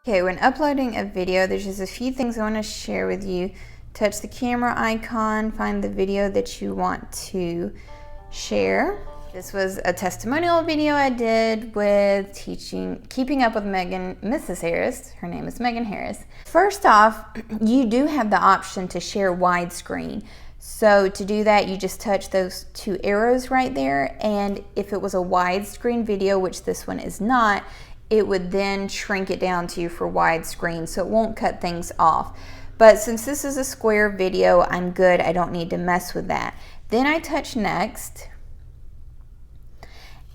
Okay, when uploading a video, there's just a few things I want to share with you. Touch the camera icon, find the video that you want to share. This was a testimonial video I did with keeping up with Mrs. Harris. Her name is Megan Harris. First off, you do have the option to share widescreen. So to do that, you just touch those two arrows right there, and if it was a widescreen video, which this one is not, it would then shrink it down to you for widescreen, so it won't cut things off. But since this is a square video, I'm good. I don't need to mess with that. Then I touch next,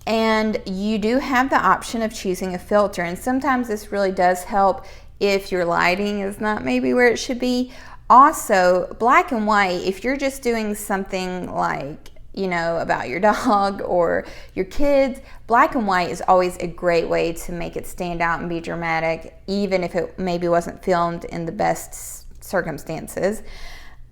and you do have the option of choosing a filter, and sometimes this really does help if your lighting is not maybe where it should be. Also, black and white, if you're just doing something like, you know, about your dog or your kids, black and white is always a great way to make it stand out and be dramatic, even if it maybe wasn't filmed in the best circumstances.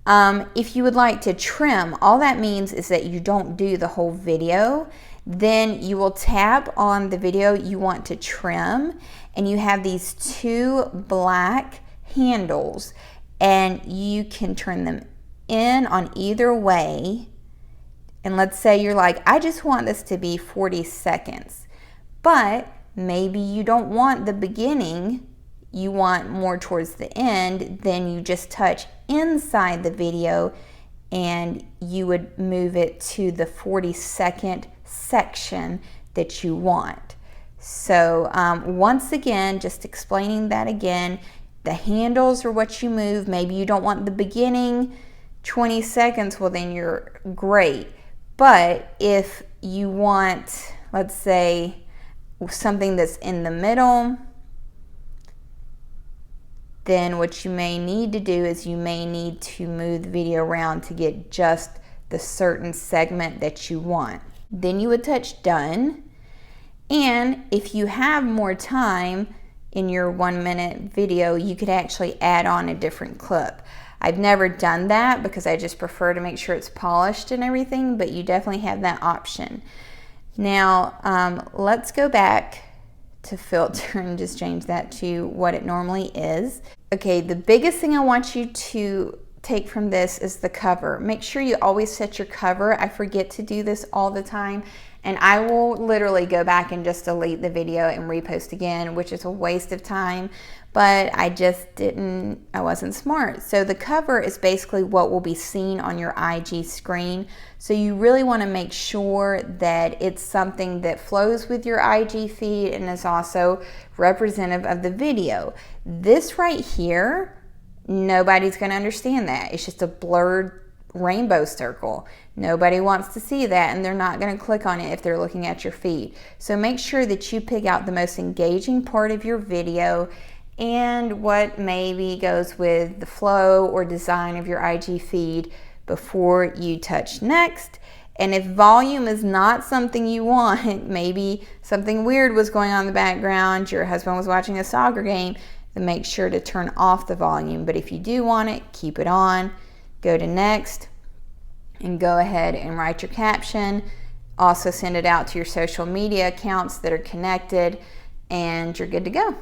If you would like to trim, all that means is that you don't do the whole video. Then you will tap on the video you want to trim, and you have these two black handles, and you can turn them in on either way. And let's say you're like, I just want this to be 40 seconds, but maybe you don't want the beginning, you want more towards the end. Then you just touch inside the video and you would move it to the 40-second section that you want. So once again, just explaining that again, the handles are what you move. Maybe you don't want the beginning 20 seconds, well then you're great. But if you want, let's say, something that's in the middle, then what you may need to do is you may need to move the video around to get just the certain segment that you want. Then you would touch done. And if you have more time in your 1-minute video, you could actually add on a different clip. I've never done that because I just prefer to make sure it's polished and everything, but you definitely have that option. Now, let's go back to filter and just change that to what it normally is. Okay, the biggest thing I want you to take from this is the cover. Make sure you always set your cover. I forget to do this all the time, and I will literally go back and just delete the video and repost again, which is a waste of time, but I wasn't smart. So the cover is basically what will be seen on your IG screen. So you really want to make sure that it's something that flows with your IG feed and is also representative of the video. This right here, nobody's going to understand that. It's just a blurred rainbow circle. Nobody wants to see that, and they're not going to click on it if they're looking at your feed. So make sure that you pick out the most engaging part of your video and what maybe goes with the flow or design of your IG feed before you touch next. And if volume is not something you want, maybe something weird was going on in the background, your husband was watching a soccer game, then make sure to turn off the volume. But if you do want it, keep it on. Go to next and go ahead and write your caption. Also send it out to your social media accounts that are connected, and you're good to go.